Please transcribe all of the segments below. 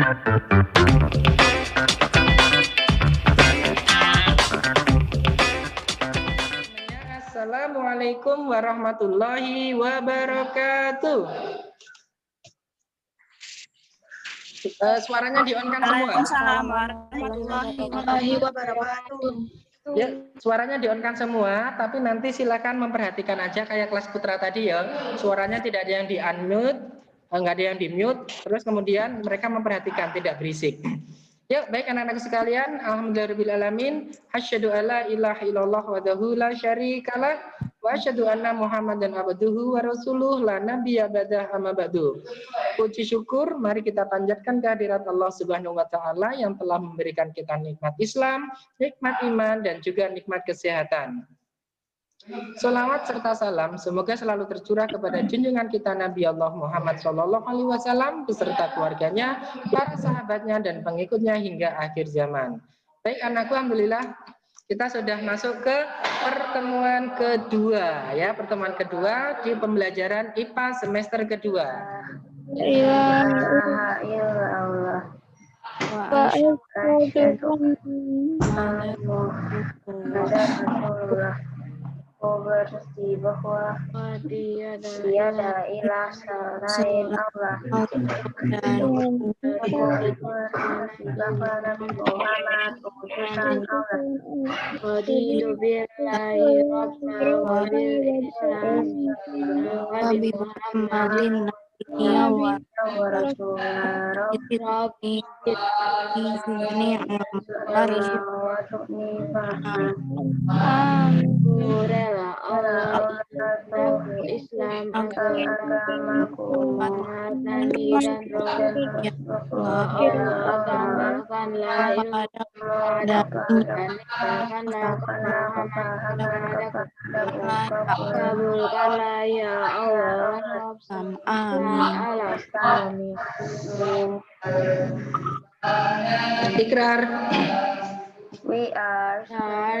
Assalamualaikum warahmatullahi wabarakatuh. Suaranya di-on-kan semua. Waalaikumsalam warahmatullahi wabarakatuh. Ya, suaranya di-on-kan semua, tapi nanti silakan memperhatikan aja kayak kelas putra tadi ya. Suaranya tidak ada yang di-unmute, nggak ada yang di-mute, terus kemudian mereka memperhatikan tidak berisik. Yuk, baik anak-anak sekalian, alhamdulillahirabbil asyhadu alla ilaha illallah wahdahu la syarikalah wa asyhadu anna muhammadan abduhu wa rasuluh la nabiyya ba'dah amma ba'du. Puji syukur mari kita panjatkan kehadirat Allah Subhanahu wa taala yang telah memberikan kita nikmat Islam, nikmat iman dan juga nikmat kesehatan. Salawat serta salam semoga selalu tercurah kepada junjungan kita Nabi Allah Muhammad SAW beserta keluarganya, para sahabatnya dan pengikutnya hingga akhir zaman. Baik anakku, alhamdulillah kita sudah masuk ke pertemuan kedua ya, pertemuan kedua di pembelajaran IPA semester kedua. Ya Allah. Wa berarti bahwa tiada ilah selain Allah. Bahwa Nabi Muhammad utusan Allah. Raditu billahi rabban wa bil Islam Nabi Muhammadin nabiyya wa Rasulah rabbi izini rela Allah Islam agamaku Nabi dan Rasulullah Allah tambahkan la ilaha kabulkanlah ya Allah. Amin. Ikrar. We are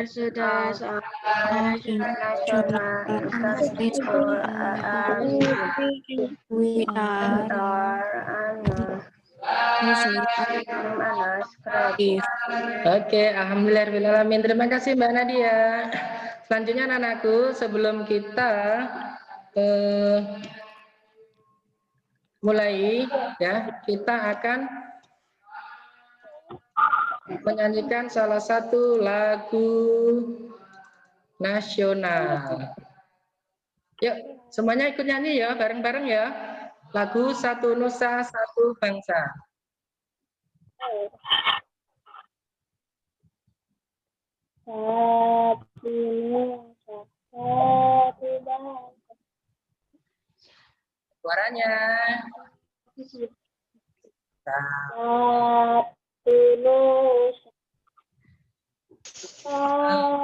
sudah international school we are Oke, alhamdulillahirobbilalamin. Terima kasih Mbak Nadia. Selanjutnya anak-anakku, sebelum kita mulai ya, kita akan menyanyikan salah satu lagu nasional. Yuk, semuanya ikut nyanyi ya, bareng-bareng ya. Lagu Satu Nusa Satu Bangsa. Satu Nusa Satu Bangsa. Suaranya. Satu Nusa Satu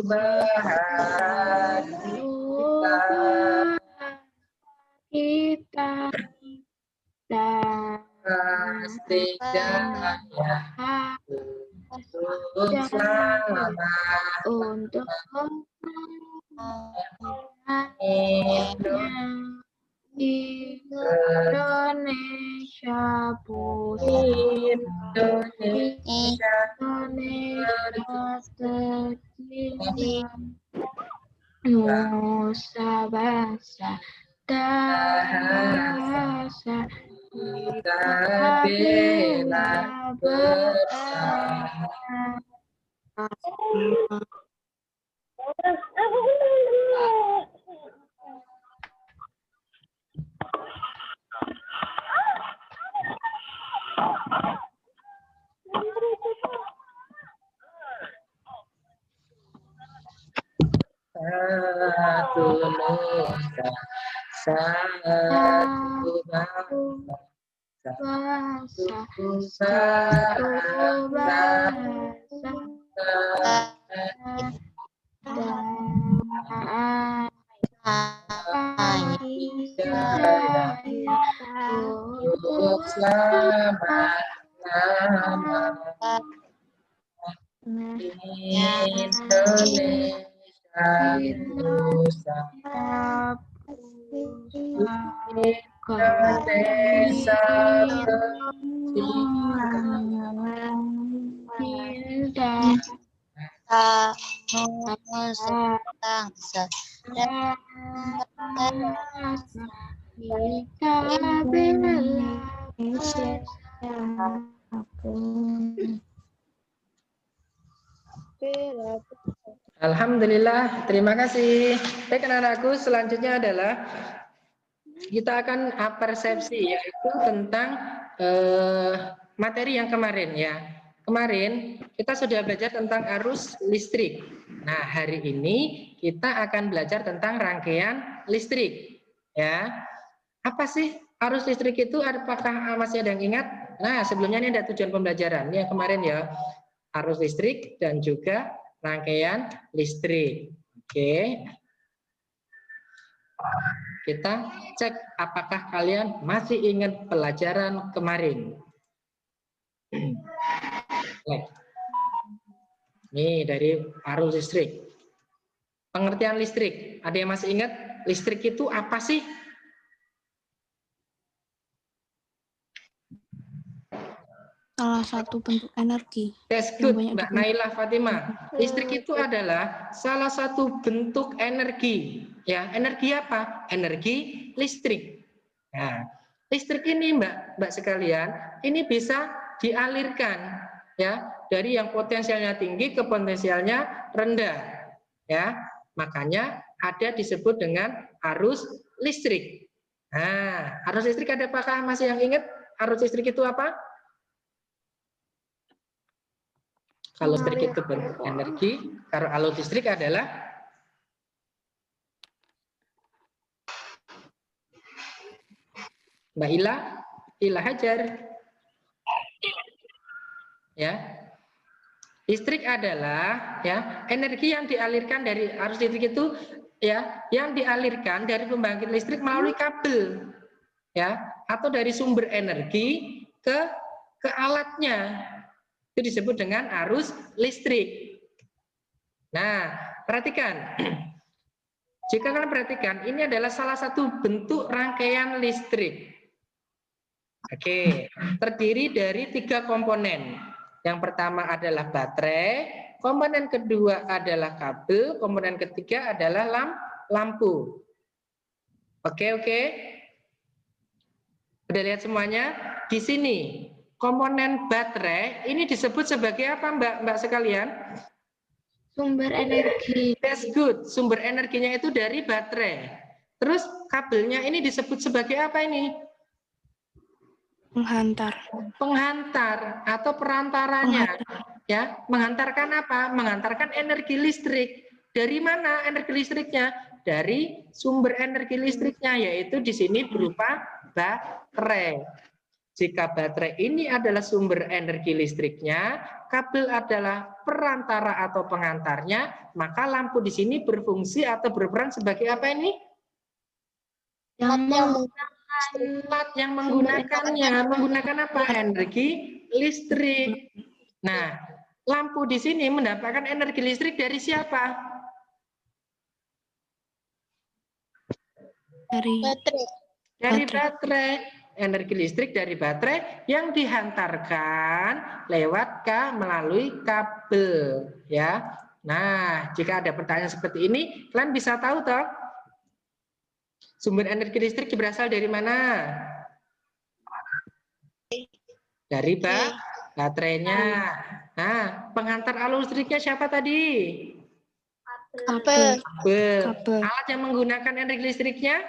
bahasa kita pasti jaya untuk selamat untuk Indonesia putih Indonesia tercinta Nusa bangsa bahasa kita bela bersama. Satu Nusa Satu bangsa satu untuk selamat Indonesia Nusa desa ke Alhamdulillah, terima kasih. Baik anak-anakku, selanjutnya adalah kita akan persepsi, yaitu tentang materi yang kemarin ya. Kemarin kita sudah belajar tentang arus listrik. Nah, hari ini kita akan belajar tentang rangkaian listrik. Ya, apa sih arus listrik itu? Apakah masih ada yang ingat? Nah, sebelumnya ini ada tujuan pembelajaran. Ini yang kemarin ya, arus listrik dan juga rangkaian listrik. Oke. Kita cek apakah kalian masih ingat pelajaran kemarin. Nih dari arus listrik. Pengertian listrik. Ada yang masih ingat listrik itu apa sih? Salah satu bentuk energi. That's good, Mbak Naila Fatimah. Listrik itu adalah salah satu bentuk energi. Ya, energi apa? Energi listrik. Nah, listrik ini Mbak sekalian, ini bisa dialirkan ya dari yang potensialnya tinggi ke potensialnya rendah. Ya, makanya ada disebut dengan arus listrik. Nah, arus listrik ada apakah masih yang ingat? Arus listrik itu apa? Kalau listrik itu bentuk energi, kalau arus listrik adalah Mbak Ila Hajar. Ya. Listrik adalah ya energi yang dialirkan dari arus listrik itu ya yang dialirkan dari pembangkit listrik melalui kabel ya atau dari sumber energi ke alatnya. Itu disebut dengan arus listrik. Nah, perhatikan. Jika kalian perhatikan, ini adalah salah satu bentuk rangkaian listrik. Oke, terdiri dari 3 komponen. Yang pertama adalah baterai, komponen kedua adalah kabel, komponen ketiga adalah lampu. Oke. Udah lihat semuanya? Di sini komponen baterai ini disebut sebagai apa Mbak sekalian? Sumber energi. That's good. Sumber energinya itu dari baterai. Terus kabelnya ini disebut sebagai apa ini? Penghantar atau perantaranya. Ya, menghantarkan apa? Menghantarkan energi listrik. Dari mana energi listriknya? Dari sumber energi listriknya, yaitu di sini berupa baterai. Jika baterai ini adalah sumber energi listriknya, kabel adalah perantara atau pengantarnya, maka lampu di sini berfungsi atau berperan sebagai apa ini? Yang menggunakannya, menggunakan apa? Energi listrik. Nah, lampu di sini mendapatkan energi listrik dari siapa? Dari baterai. Energi listrik dari baterai yang dihantarkan lewat melalui kabel ya. Nah, jika ada pertanyaan seperti ini, kalian bisa tahu toh sumber energi listrik berasal dari mana? Dari baterainya. Nah, penghantar arus listriknya siapa tadi? Kabel. Alat yang menggunakan energi listriknya?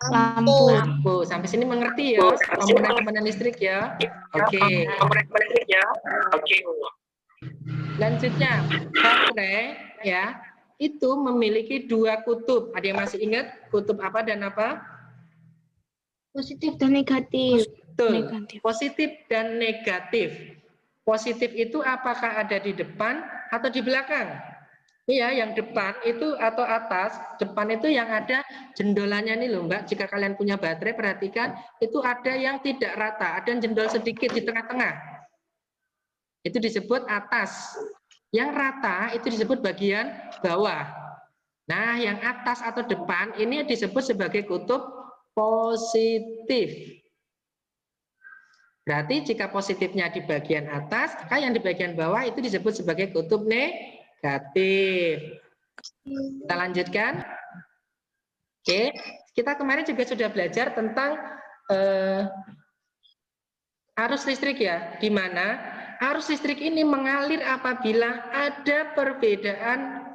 Lampu. Sampai sini mengerti ya komponen-komponen listrik ya. Oke. Selanjutnya baterai ya itu memiliki 2 kutub. Ada yang masih ingat kutub apa dan apa? Positif dan negatif. Betul. Positif dan negatif. Positif itu apakah ada di depan atau di belakang? Iya, yang depan itu atau atas, depan itu yang ada jendolannya nih loh Mbak. Jika kalian punya baterai, perhatikan itu ada yang tidak rata, ada jendol sedikit di tengah-tengah. Itu disebut atas. Yang rata itu disebut bagian bawah. Nah, yang atas atau depan ini disebut sebagai kutub positif. Berarti jika positifnya di bagian atas, maka yang di bagian bawah itu disebut sebagai kutub negatif. Kita lanjutkan. Oke, kita kemarin juga sudah belajar tentang arus listrik ya, di mana arus listrik ini mengalir apabila ada perbedaan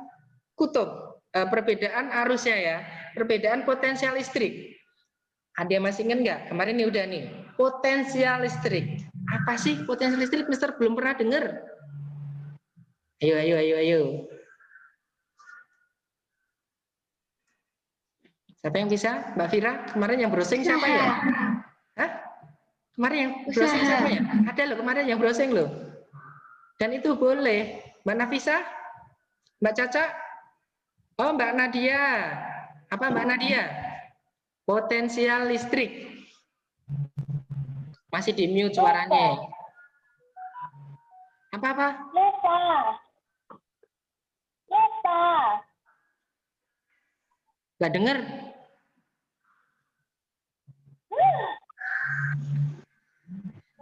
kutub, perbedaan arusnya ya, perbedaan potensial listrik. Ada yang masih ingat nggak? Kemarin ini udah nih, potensial listrik. Apa sih potensial listrik? Mister belum pernah dengar. Ayo. Siapa yang bisa? Mbak Vira, kemarin yang browsing siapa ya? Hah? Kemarin yang browsing siapa ya? Ada loh kemarin yang browsing loh. Dan itu boleh. Mbak Nafisa? Mbak Caca? Oh, Mbak Nadia. Apa Mbak Nadia? Potensial listrik. Masih di mute suaranya. Apa-apa? Lesa. Nggak dengar?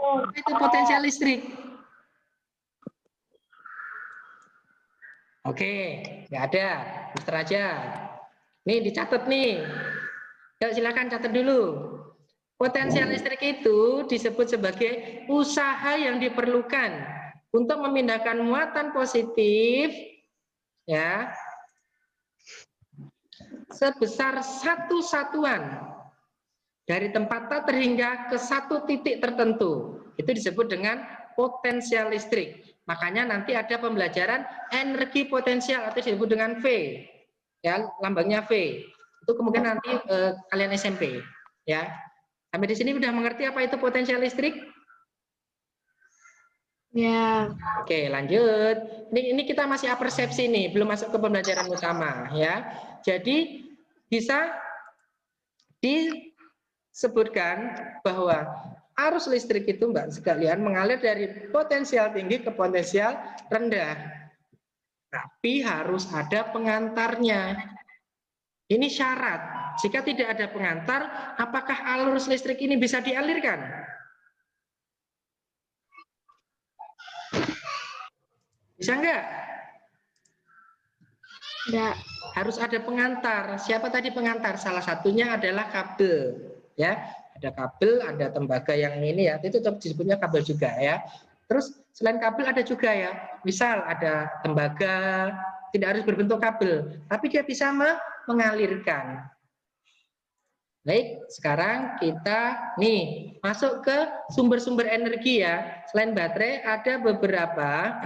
Apa itu potensial listrik? Oke, nggak ada. Mister aja. Nih dicatat nih. Yuk silakan catat dulu. Potensial listrik itu disebut sebagai usaha yang diperlukan untuk memindahkan muatan positif ya sebesar satu satuan dari tempat teter hingga ke satu titik tertentu. Itu disebut dengan potensial listrik. Makanya nanti ada pembelajaran energi potensial atau disebut dengan V. Ya, lambangnya V. Itu kemungkinan nanti kalian SMP, ya. Sampai di sini udah mengerti apa itu potensial listrik? Ya. Oke, lanjut. Ini kita masih apersepsi nih, belum masuk ke pembelajaran utama, ya. Jadi bisa disebutkan bahwa arus listrik itu, Mbak sekalian, mengalir dari potensial tinggi ke potensial rendah. Tapi harus ada pengantarnya. Ini syarat. Jika tidak ada pengantar, apakah arus listrik ini bisa dialirkan? Bisa enggak? Enggak. Harus ada pengantar. Siapa tadi pengantar? Salah satunya adalah kabel. Ya, ada kabel, ada tembaga yang ini ya. Itu disebutnya kabel juga ya. Terus selain kabel ada juga ya. Misal ada tembaga, tidak harus berbentuk kabel, tapi dia bisa mengalirkan. Baik, sekarang kita nih masuk ke sumber-sumber energi ya. Selain baterai ada beberapa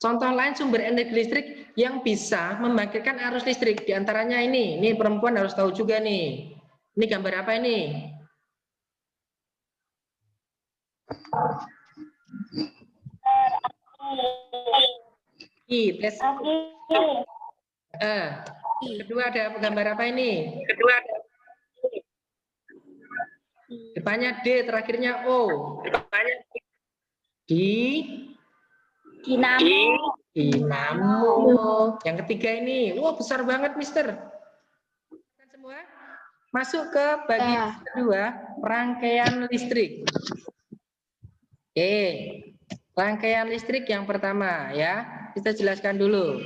contoh lain sumber energi listrik yang bisa membangkitkan arus listrik. Di antaranya ini perempuan harus tahu juga nih. Ini gambar apa ini? Kedua ada gambar apa ini? Depannya D, terakhirnya O. Dinamo. Yang ketiga ini, wah besar banget, Mister. Semua masuk ke bagian kedua, rangkaian listrik. Oke, rangkaian listrik yang pertama ya, kita jelaskan dulu.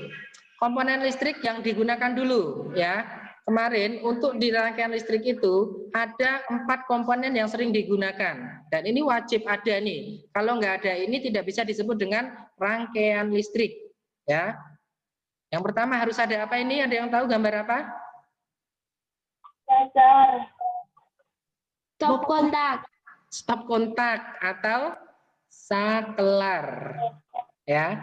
Komponen listrik yang digunakan dulu ya. Kemarin untuk di rangkaian listrik itu ada 4 komponen yang sering digunakan dan ini wajib ada nih. Kalau nggak ada ini tidak bisa disebut dengan rangkaian listrik ya. Yang pertama harus ada apa ini? Ada yang tahu gambar apa? Stop kontak. Stop kontak atau saklar ya.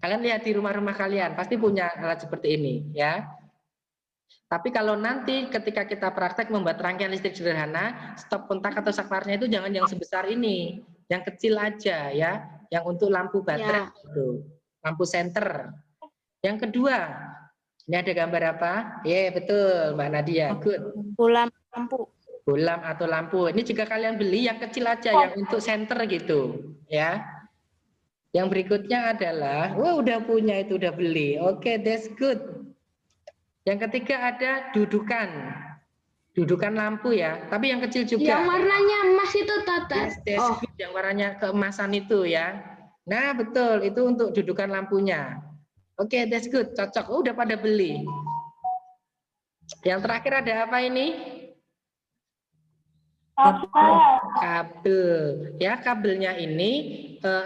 Kalian lihat di rumah-rumah kalian pasti punya alat seperti ini ya. Tapi kalau nanti ketika kita praktek membuat rangkaian listrik sederhana, stop kontak atau saklarnya itu jangan yang sebesar ini, yang kecil aja ya, yang untuk lampu baterai itu, lampu senter. Yang kedua, ini ada gambar apa? Ya betul Mbak Nadia, good. Bola lampu. Bolam atau lampu. Ini jika kalian beli yang kecil aja, yang untuk senter gitu, ya. Yang berikutnya adalah, wah udah punya itu udah beli, oke, that's good. Yang ketiga ada dudukan. Dudukan lampu ya, tapi yang kecil juga. Yang warnanya emas itu Tata. Yes, that's good. Yang warnanya keemasan itu ya. Nah, betul, itu untuk dudukan lampunya. Oke, that's good, cocok. Oh, udah pada beli. Yang terakhir ada apa ini? Kabel. Ya, kabelnya ini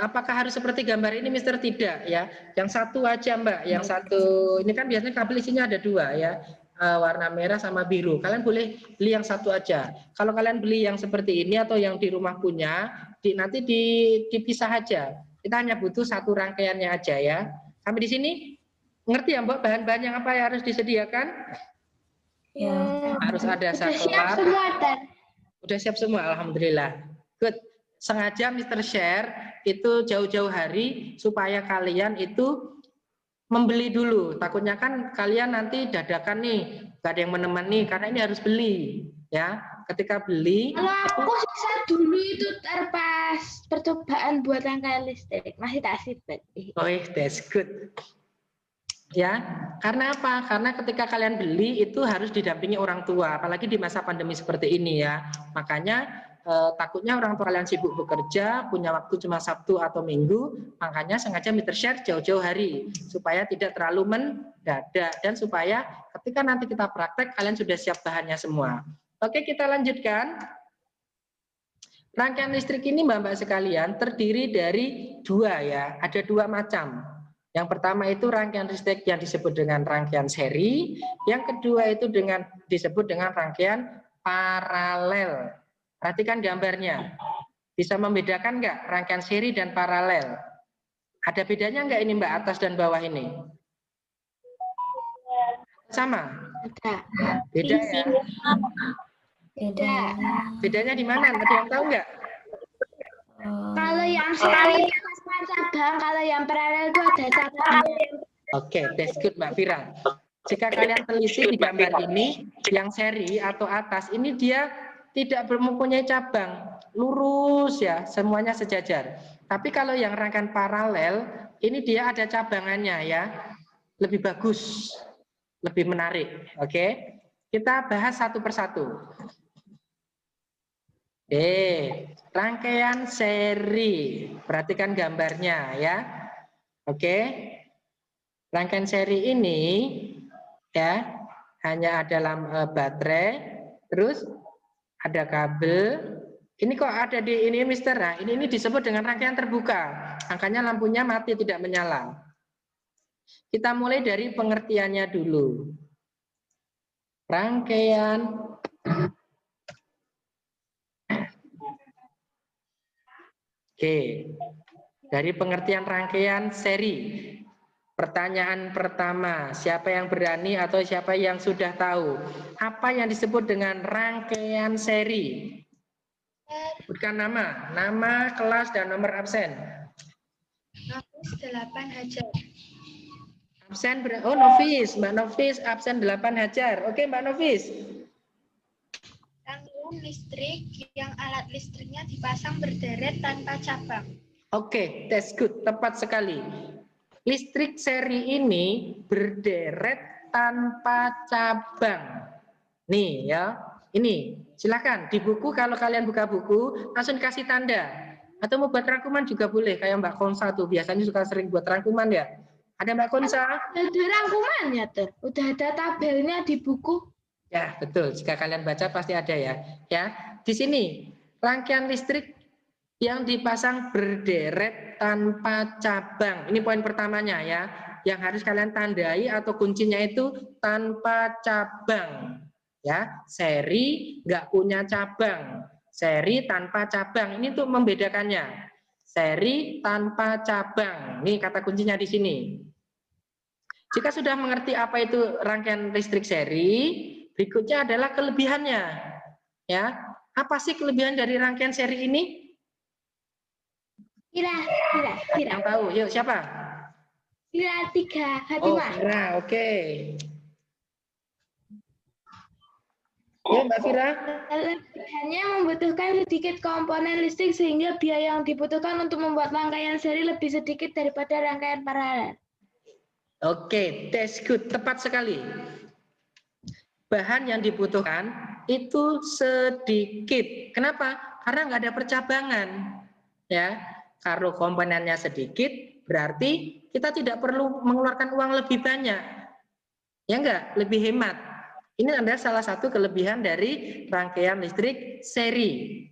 apakah harus seperti gambar ini, Mister? Tidak ya. Yang satu aja, Mbak. Yang satu ini kan biasanya kabel isinya ada dua ya. Warna merah sama biru. Kalian boleh beli yang satu aja. Kalau kalian beli yang seperti ini atau yang di rumah punya, nanti dipisah aja. Kita hanya butuh satu rangkaiannya aja ya. Sampai di sini ngerti ya, Mbak? Bahan-bahan yang apa yang harus disediakan? Ya. Harus ada Sudah siap saklar. semua, Tan. Udah siap semua, alhamdulillah. Good. Sengaja Mr. Share itu jauh-jauh hari supaya kalian itu membeli dulu. Takutnya kan kalian nanti dadakan nih, gak ada yang menemani karena ini harus beli, ya. Ketika beli. Kalau aku sisa dulu itu pas percobaan buat rangkaian listrik masih tak simpen. Oh, that's good. Ya, karena apa? Karena ketika kalian beli itu harus didampingi orang tua, apalagi di masa pandemi seperti ini ya. Makanya takutnya orang tua kalian sibuk bekerja, punya waktu cuma Sabtu atau Minggu, makanya sengaja Mr. Share jauh-jauh hari supaya tidak terlalu mendadak dan supaya ketika nanti kita praktek kalian sudah siap bahannya semua. Oke, kita lanjutkan. Rangkaian listrik ini Mbak-mbak sekalian terdiri dari dua ya, ada dua macam. Yang pertama itu rangkaian listrik yang disebut dengan rangkaian seri, yang kedua itu disebut dengan rangkaian paralel. Perhatikan gambarnya. Bisa membedakan nggak rangkaian seri dan paralel? Ada bedanya nggak ini Mbak, atas dan bawah ini? Sama? Beda ya? Beda. Bedanya di mana? Ada yang tahu nggak? Kalau yang seri itu cuma cabang, kalau yang paralel itu ada cabangnya. Oke, that's good Mbak Fira. Jika kalian telisik di gambar ini, yang seri atau atas ini dia tidak mempunyai cabang, lurus ya, semuanya sejajar. Tapi kalau yang rangkaian paralel, ini dia ada cabangannya ya, lebih bagus, lebih menarik. Oke, kita bahas satu persatu. Rangkaian seri, perhatikan gambarnya ya. Oke, rangkaian seri ini ya hanya ada baterai, terus ada kabel. Ini kok ada di ini Mister? Nah, ini disebut dengan rangkaian terbuka. Makanya lampunya mati tidak menyala. Kita mulai dari pengertiannya dulu. Rangkaian Oke, dari pengertian rangkaian seri. Pertanyaan pertama, siapa yang berani atau siapa yang sudah tahu? Apa yang disebut dengan rangkaian seri? Sebutkan nama, kelas, dan nomor absen. Nofis 8 Hajar. Absen, oh Nofis, Mbak Nofis, absen 8 Hajar. Oke Mbak Nofis. Rangkaian listrik yang alat listriknya dipasang berderet tanpa cabang. Oke, that's good, tepat sekali. Listrik seri ini berderet tanpa cabang. Nih ya, ini silakan di buku, kalau kalian buka buku langsung kasih tanda. Atau mau buat rangkuman juga boleh, kayak Mbak Konsa tuh biasanya suka sering buat rangkuman ya. Ada Mbak Konsa? Ada rangkumannya tuh, udah ada tabelnya di buku. Ya, betul. Jika kalian baca pasti ada ya. Ya, di sini rangkaian listrik yang dipasang berderet tanpa cabang. Ini poin pertamanya ya. Yang harus kalian tandai atau kuncinya itu tanpa cabang. Ya, seri nggak punya cabang. Seri tanpa cabang. Ini untuk membedakannya. Seri tanpa cabang. Ini kata kuncinya di sini. Jika sudah mengerti apa itu rangkaian listrik seri, berikutnya adalah kelebihannya. Ya, apa sih kelebihan dari rangkaian seri ini? Kira. Yang tahu, yuk siapa? Kira 3, Oh, Fatimah. Fira, oke. Ya, Mbak Fira. Kelebihannya membutuhkan sedikit komponen listrik sehingga biaya yang dibutuhkan untuk membuat rangkaian seri lebih sedikit daripada rangkaian paralel. Oke, that's good, tepat sekali. Bahan yang dibutuhkan itu sedikit. Kenapa? Karena nggak ada percabangan. Ya, kalau komponennya sedikit, berarti kita tidak perlu mengeluarkan uang lebih banyak. Ya enggak? Lebih hemat. Ini adalah salah satu kelebihan dari rangkaian listrik seri.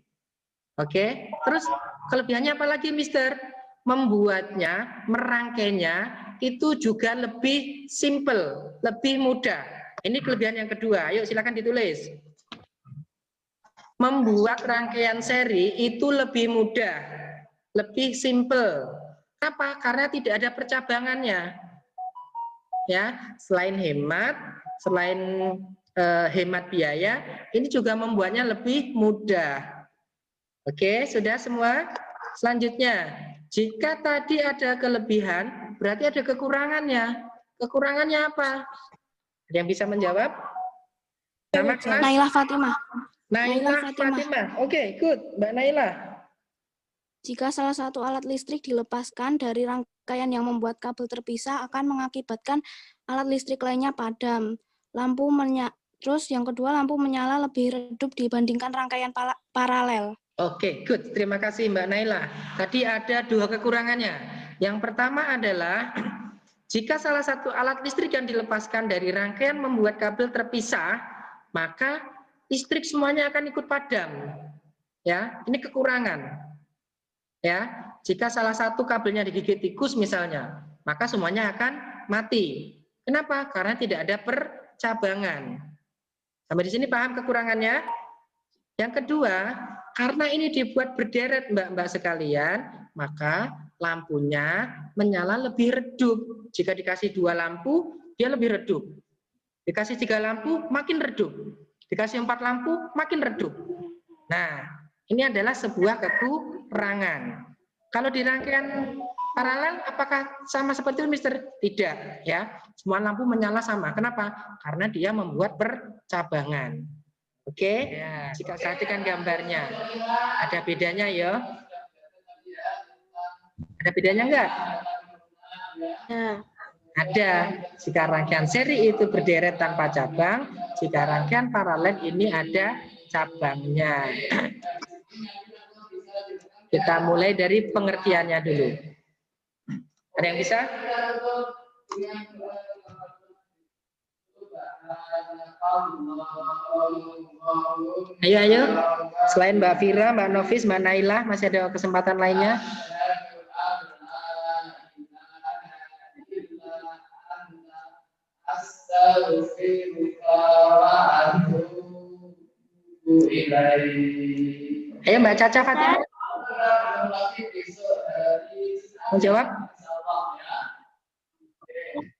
Oke, terus kelebihannya apa lagi, Mister? Membuatnya, merangkainya itu juga lebih simple, lebih mudah. Ini kelebihan yang kedua. Ayo silakan ditulis. Membuat rangkaian seri itu lebih mudah, lebih simple. Kenapa? Karena tidak ada percabangannya. Ya, selain hemat, selain hemat biaya, ini juga membuatnya lebih mudah. Oke, sudah semua? Selanjutnya, jika tadi ada kelebihan, berarti ada kekurangannya. Kekurangannya apa? Ada yang bisa menjawab? Nama kelas? Nailah Fatimah. Nailah Fatimah. Oke, good. Mbak Nailah. Jika salah satu alat listrik dilepaskan dari rangkaian yang membuat kabel terpisah akan mengakibatkan alat listrik lainnya padam. Terus yang kedua, lampu menyala lebih redup dibandingkan rangkaian paralel. Oke, good. Terima kasih Mbak Nailah. Tadi ada dua kekurangannya. Yang pertama adalah jika salah satu alat listrik yang dilepaskan dari rangkaian membuat kabel terpisah, maka listrik semuanya akan ikut padam. Ya, ini kekurangan. Ya, jika salah satu kabelnya digigit tikus misalnya, maka semuanya akan mati. Kenapa? Karena tidak ada percabangan. Sampai di sini paham kekurangannya? Yang kedua, karena ini dibuat berderet Mbak-mbak sekalian, maka lampunya menyala lebih redup. Jika dikasih 2 lampu, dia lebih redup. Dikasih 3 lampu, makin redup. Dikasih 4 lampu, makin redup. Nah, ini adalah sebuah kekurangan. Kalau di rangkaian paralel, apakah sama seperti itu, Mister? Tidak, ya. Semua lampu menyala sama. Kenapa? Karena dia membuat percabangan. Oke, ya, jika perhatikan gambarnya, ada bedanya ya? Ada bedanya enggak? Ya. Ada. Jika rangkaian seri itu berderet tanpa cabang, jika rangkaian paralel ini ada cabangnya. Kita mulai dari pengertiannya dulu. Ada yang bisa? Ayo. Selain Mbak Fira, Mbak Nofis, Mbak Nailah, masih ada kesempatan lainnya? Ayo Mbak Caca Fatimah. Mau jawab?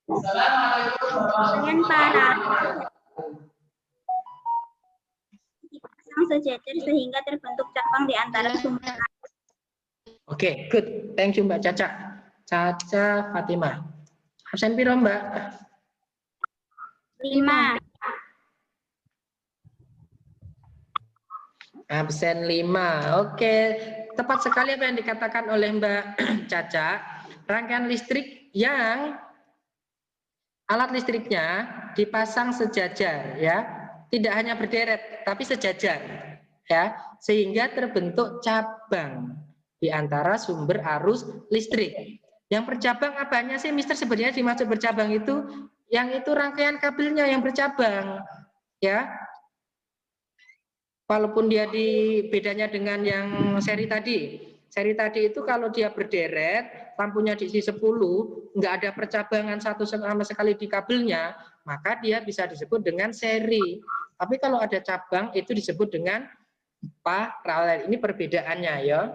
Dengan paralel dipasang sejajar sehingga terbentuk cabang di antara sumber. Oke, good. Thank you Mbak Caca. Caca Fatimah. Absen piro Mbak? 5. Absen 5. Oke, tepat sekali apa yang dikatakan oleh Mbak Caca. Rangkaian listrik yang alat listriknya dipasang sejajar, ya, tidak hanya berderet, tapi sejajar, ya, sehingga terbentuk cabang di antara sumber arus listrik. Yang bercabang apanya sih, Mister? Sebenarnya dimaksud bercabang itu, yang itu rangkaian kabelnya yang bercabang, ya. Walaupun dia bedanya dengan yang seri tadi. Seri tadi itu kalau dia berderet, lampunya diisi 10, nggak ada percabangan satu sama sekali di kabelnya, maka dia bisa disebut dengan seri. Tapi kalau ada cabang, itu disebut dengan paralel. Ini perbedaannya ya.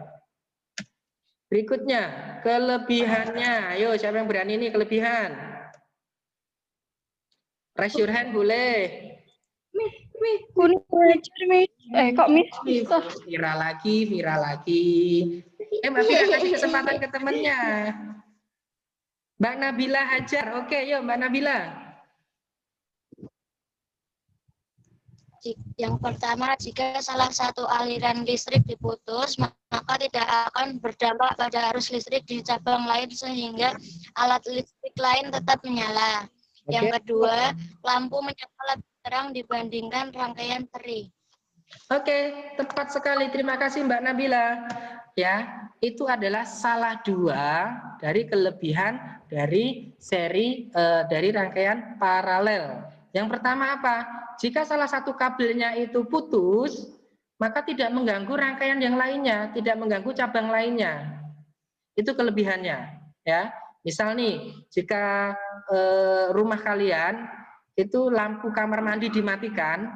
Berikutnya, kelebihannya. Ayo, siapa yang berani ini kelebihan? Raise your hand boleh. Kok Viral lagi. Mbak Fira kasih kesempatan ke temennya. Mbak Nabila Hajar. Oke, yuk Mbak Nabila. Yang pertama, jika salah satu aliran listrik diputus, maka tidak akan berdampak pada arus listrik di cabang lain sehingga alat listrik lain tetap menyala. Yang kedua, lampu menyala terang dibandingkan rangkaian seri. Oke, tepat sekali. Terima kasih Mbak Nabila. Ya, itu adalah salah dua dari kelebihan dari seri dari rangkaian paralel. Yang pertama apa? Jika salah satu kabelnya itu putus, maka tidak mengganggu rangkaian yang lainnya, tidak mengganggu cabang lainnya. Itu kelebihannya, ya. Misal nih, jika rumah kalian itu lampu kamar mandi dimatikan,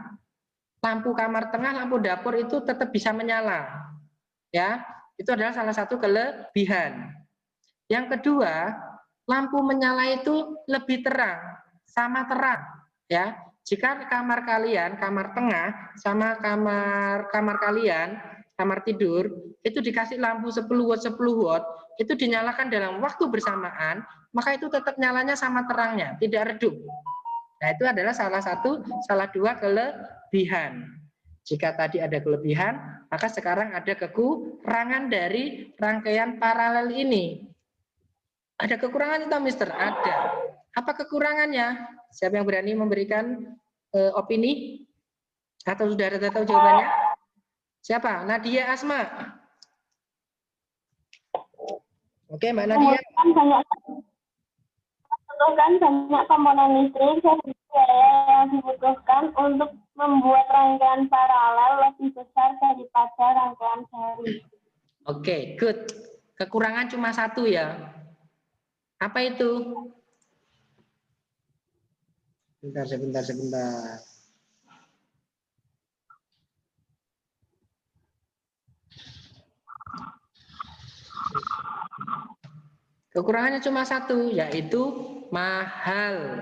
lampu kamar tengah, lampu dapur itu tetap bisa menyala. Ya, itu adalah salah satu kelebihan. Yang kedua, lampu menyala itu lebih terang, sama terang, ya. Jika kamar kalian, kamar tengah sama kamar kalian, kamar tidur, itu dikasih lampu 10 watt, 10 watt, itu dinyalakan dalam waktu bersamaan, maka itu tetap nyalanya sama terangnya, tidak redup. Nah, itu adalah salah dua kelebihan. Jika tadi ada kelebihan, maka sekarang ada kekurangan dari rangkaian paralel ini. Ada kekurangan itu, Mister? Ada. Apa kekurangannya? Siapa yang berani memberikan opini? Atau sudah ada tahu jawabannya? Siapa? Nadia Asma. Oke, Mbak Nadia. Membutuhkan banyak komponen listrik sehingga yang dibutuhkan untuk membuat rangkaian paralel lebih besar daripada rangkaian seri. Oke, good. Kekurangan cuma satu ya. Apa itu? Sebentar. Kekurangannya cuma satu, yaitu mahal.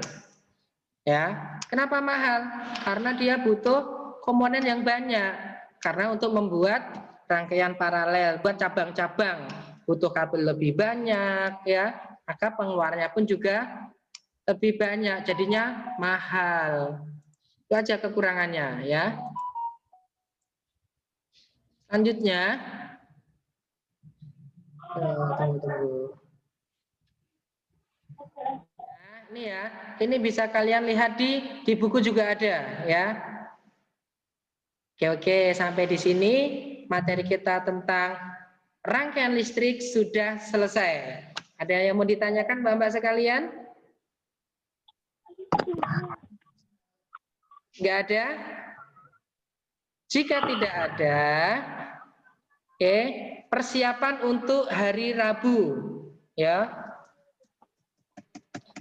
Ya, kenapa mahal? Karena dia butuh komponen yang banyak. Karena untuk membuat rangkaian paralel, buat cabang-cabang, butuh kabel lebih banyak, ya. Maka pengeluarannya pun juga lebih banyak, jadinya mahal. Itu aja kekurangannya, ya. Selanjutnya, tunggu. Nah, ini ya, ini bisa kalian lihat di buku juga ada, ya. Oke, sampai di sini materi kita tentang rangkaian listrik sudah selesai. Ada yang mau ditanyakan, Mbak-mbak sekalian? Nggak ada? Jika tidak ada, oke, persiapan untuk hari Rabu, ya.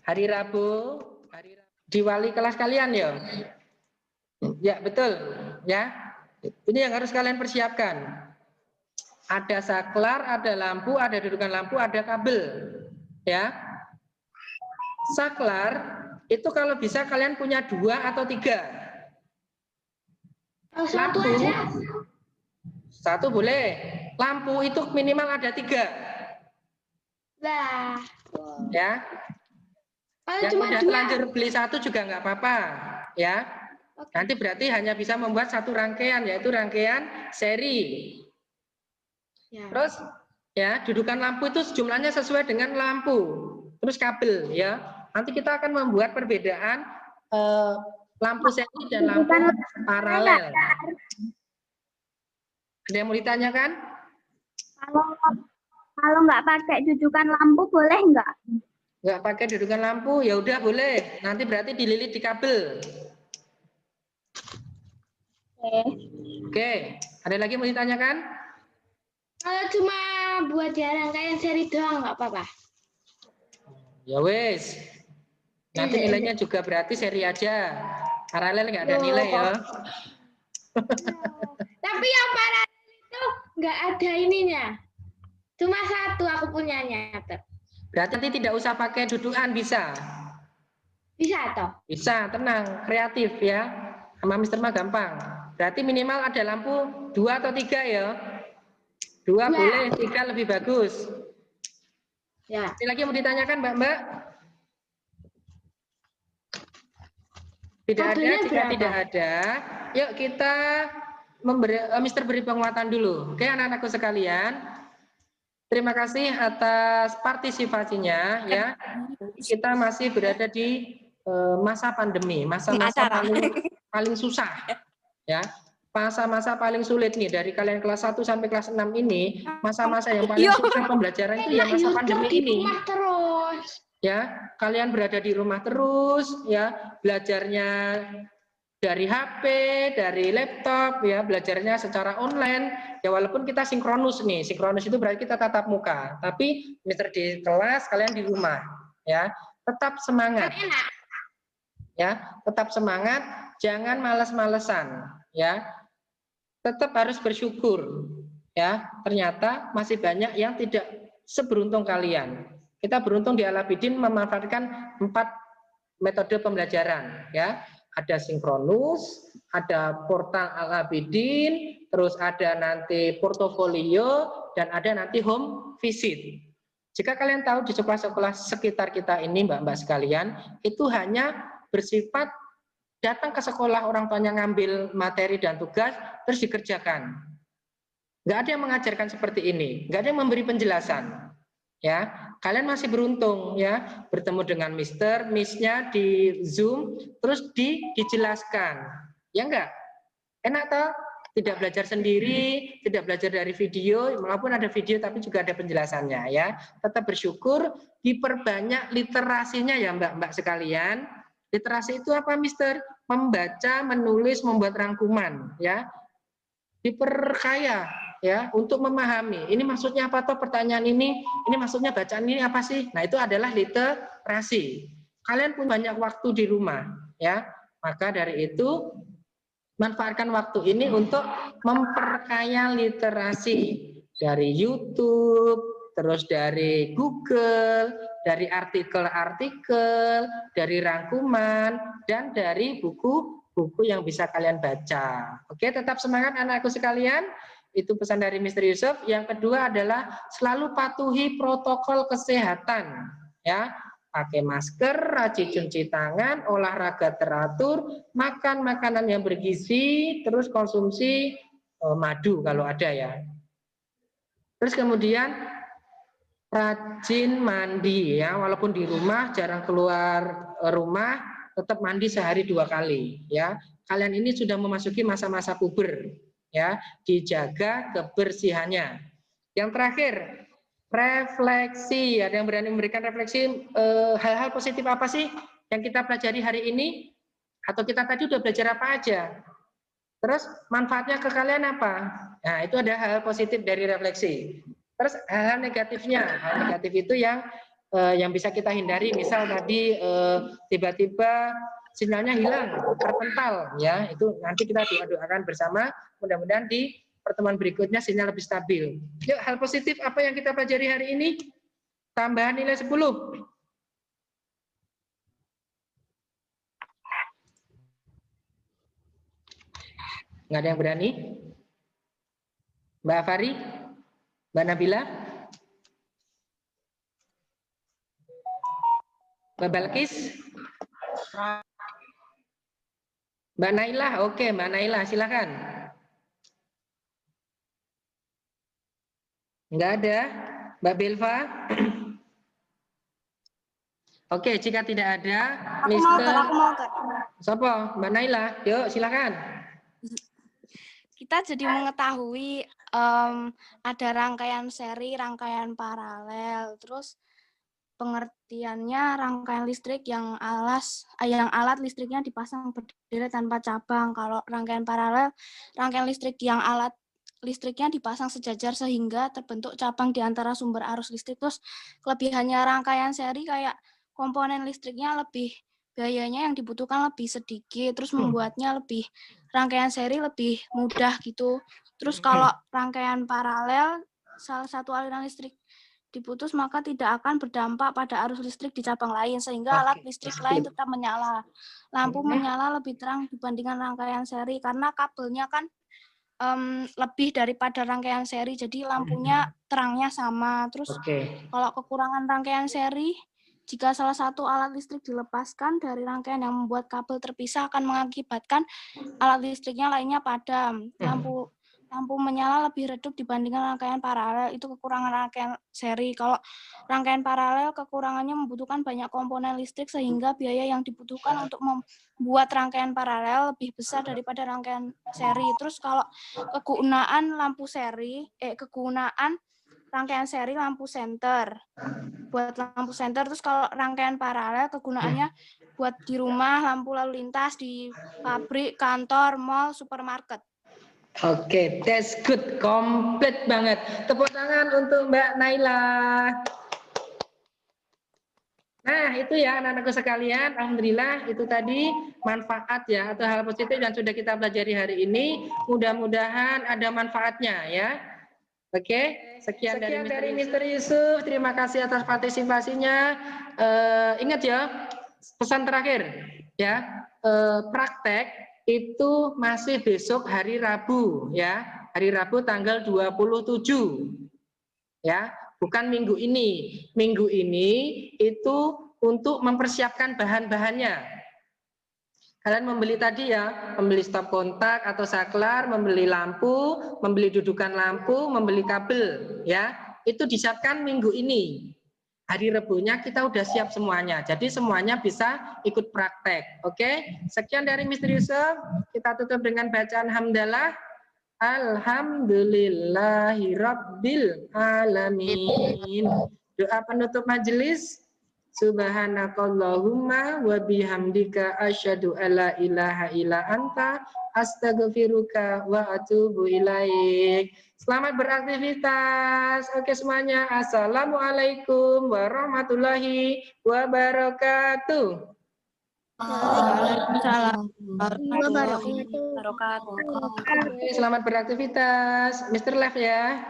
Hari Rabu di wali kelas kalian ya. Ya, betul, ya. Ini yang harus kalian persiapkan. Ada saklar, ada lampu, ada dudukan lampu, ada kabel, ya. Saklar itu kalau bisa kalian punya 2 atau 3. Satu Lampu, aja. 1 boleh. Lampu itu minimal ada 3. Lah, Ya. kalau Yang cuma udah 2. terlanjur beli 1 juga nggak apa-apa, ya. Oke. Nanti berarti hanya bisa membuat 1 rangkaian, yaitu rangkaian seri. Ya. Terus, ya, dudukan lampu itu jumlahnya sesuai dengan lampu. Terus kabel, ya. Nanti kita akan membuat perbedaan lampu seri dan lampu paralel. Ada yang mau ditanyakan? Kalau nggak pakai dudukan lampu boleh nggak? Nggak pakai dudukan lampu, ya udah boleh. Nanti berarti dililit di kabel. Oke, ada lagi mau ditanyakan? Kalau cuma buat rangkaian seri doang nggak apa-apa. Ya wes. Nanti nilainya juga berarti seri aja. Paralel nggak ada nilai ya. Tapi yang paralel itu nggak ada ininya. Cuma 1 aku punyanya. Berarti nanti tidak usah pakai dudukan, bisa. Bisa toh? Bisa, tenang, kreatif ya. Sama Mister mah gampang. Berarti minimal ada lampu 2 atau 3 ya. 2 Ya. boleh, 3 lebih bagus. Ya. Ada lagi yang mau ditanyakan, Mbak-mbak? Tidak ada, Kabelnya jika berapa? tidak ada, yuk kita Mister beri penguatan dulu. Oke, anak-anakku sekalian. Terima kasih atas partisipasinya ya. Kita masih berada di masa pandemi, masa-masa paling paling susah ya. Masa-masa paling sulit nih dari kalian kelas 1 sampai kelas 6 ini, masa-masa yang paling susah pembelajaran itu ya masa pandemi ini. Terus. Ya, kalian berada di rumah terus ya, belajarnya dari HP, dari laptop ya, belajarnya secara online. Ya walaupun kita sinkronus nih. Sinkronus itu berarti kita tatap muka, tapi mister di kelas, kalian di rumah ya. Tetap semangat. Ya, tetap semangat, jangan malas-malesan ya. Tetap harus bersyukur ya, ternyata masih banyak yang tidak seberuntung kalian. Kita beruntung di Al-Abidin memanfaatkan 4 metode pembelajaran ya. Ada sinkronus, ada portal Al-Abidin, terus ada nanti portofolio, dan ada nanti home visit. Jika kalian tahu di sekolah-sekolah sekitar kita ini Mbak-mbak sekalian, itu hanya bersifat datang ke sekolah, orang tuanya ngambil materi dan tugas, terus dikerjakan. Nggak ada yang mengajarkan seperti ini, nggak ada yang memberi penjelasan. Ya, kalian masih beruntung ya, bertemu dengan Miss-nya di Zoom, terus dijelaskan. Ya enggak? Enak toh? Tidak belajar sendiri, tidak belajar dari video, walaupun ada video tapi juga ada penjelasannya ya. Tetap bersyukur, diperbanyak literasinya ya Mbak-mbak sekalian. Literasi itu apa, Mister? Membaca, menulis, membuat rangkuman, ya. Diperkaya, ya, untuk memahami. Ini maksudnya apa toh pertanyaan ini? Ini maksudnya bacaan ini apa sih? Nah, itu adalah literasi. Kalian pun banyak waktu di rumah, ya. Maka dari itu manfaatkan waktu ini untuk memperkaya literasi dari YouTube, terus dari Google, dari artikel-artikel, dari rangkuman, dan dari buku-buku yang bisa kalian baca. Oke, tetap semangat anakku sekalian. Itu pesan dari Mr. Yusuf. Yang kedua adalah selalu patuhi protokol kesehatan. Ya, pakai masker, rajin cuci tangan, olahraga teratur, makan makanan yang bergizi, terus konsumsi madu kalau ada ya. Terus kemudian rajin mandi ya, walaupun di rumah jarang keluar rumah, tetap mandi sehari 2 kali ya. Kalian ini sudah memasuki masa-masa puber ya, dijaga kebersihannya. Yang terakhir, refleksi. Ada yang berani memberikan refleksi hal-hal positif apa sih yang kita pelajari hari ini? Atau kita tadi udah belajar apa aja? Terus manfaatnya ke kalian apa? Nah, itu ada hal positif dari refleksi. Terus hal negatifnya, hal negatif itu yang bisa kita hindari. Misal tadi tiba-tiba sinyalnya hilang, terpental, ya itu nanti kita doakan bersama. Mudah-mudahan di pertemuan berikutnya sinyal lebih stabil. Yuk, hal positif apa yang kita pelajari hari ini? Tambahan nilai 10. Nggak ada yang berani? Mbak Afari? Mbak Nabila? Mbak Balkis? Mbak Nailah? Oke, Mbak Nailah, silakan. Nggak ada? Mbak Belva? Oke, jika tidak ada, Aku mau Kak. Sopo? Mbak Nailah, yuk silakan. Kita jadi mengetahui ada rangkaian seri, rangkaian paralel, terus pengertiannya rangkaian listrik yang alat listriknya dipasang berderet tanpa cabang. Kalau rangkaian paralel, rangkaian listrik yang alat listriknya dipasang sejajar sehingga terbentuk cabang di antara sumber arus listrik. Terus kelebihannya rangkaian seri kayak komponen listriknya lebih, biayanya yang dibutuhkan lebih sedikit, terus membuatnya lebih, rangkaian seri lebih mudah gitu. Terus kalau rangkaian paralel, salah satu aliran listrik diputus maka tidak akan berdampak pada arus listrik di cabang lain sehingga alat listrik lain tetap menyala. Lampu menyala lebih terang dibandingkan rangkaian seri karena kabelnya kan lebih daripada rangkaian seri, jadi lampunya terangnya sama. Terus kalau kekurangan rangkaian seri, jika salah satu alat listrik dilepaskan dari rangkaian yang membuat kabel terpisah akan mengakibatkan alat listriknya lainnya padam. lampu menyala lebih redup dibandingkan rangkaian paralel, itu kekurangan rangkaian seri. Kalau rangkaian paralel kekurangannya membutuhkan banyak komponen listrik sehingga biaya yang dibutuhkan untuk membuat rangkaian paralel lebih besar daripada rangkaian seri. Terus kalau kegunaan rangkaian seri lampu senter. Buat lampu senter, terus kalau rangkaian paralel kegunaannya buat di rumah, lampu lalu lintas, di pabrik, kantor, mall, supermarket. Oke, that's good, komplit banget. Tepuk tangan untuk Mbak Naila. Nah, itu ya anak-anakku sekalian, alhamdulillah itu tadi manfaat ya atau hal positif yang sudah kita pelajari hari ini. Mudah-mudahan ada manfaatnya ya. Oke, sekian dari Mr. Yusuf. Terima kasih atas partisipasinya. Ingat ya, pesan terakhir ya, praktek itu masih besok hari Rabu ya. Hari Rabu tanggal 27 ya, bukan minggu ini. Minggu ini itu untuk mempersiapkan bahan-bahannya. Kalian membeli tadi ya, membeli stop kontak atau saklar, membeli lampu, membeli dudukan lampu, membeli kabel ya. Itu disiapkan minggu ini. Hari Rebunya kita udah siap semuanya. Jadi semuanya bisa ikut praktek. Oke? Sekian dari Mr. Yusuf. Kita tutup dengan bacaan hamdalah. Alhamdulillahirabbil alamin. Doa penutup majelis. Subhanakallahumma wa bihamdika asyhadu alla ilaha illa anta astaghfiruka wa atubu ilaik. Selamat beraktivitas. Oke semuanya. Assalamualaikum warahmatullahi wabarakatuh. Waalaikumsalam Wabarakatuh. wabarakatuh. Selamat beraktivitas. Mr. Left ya.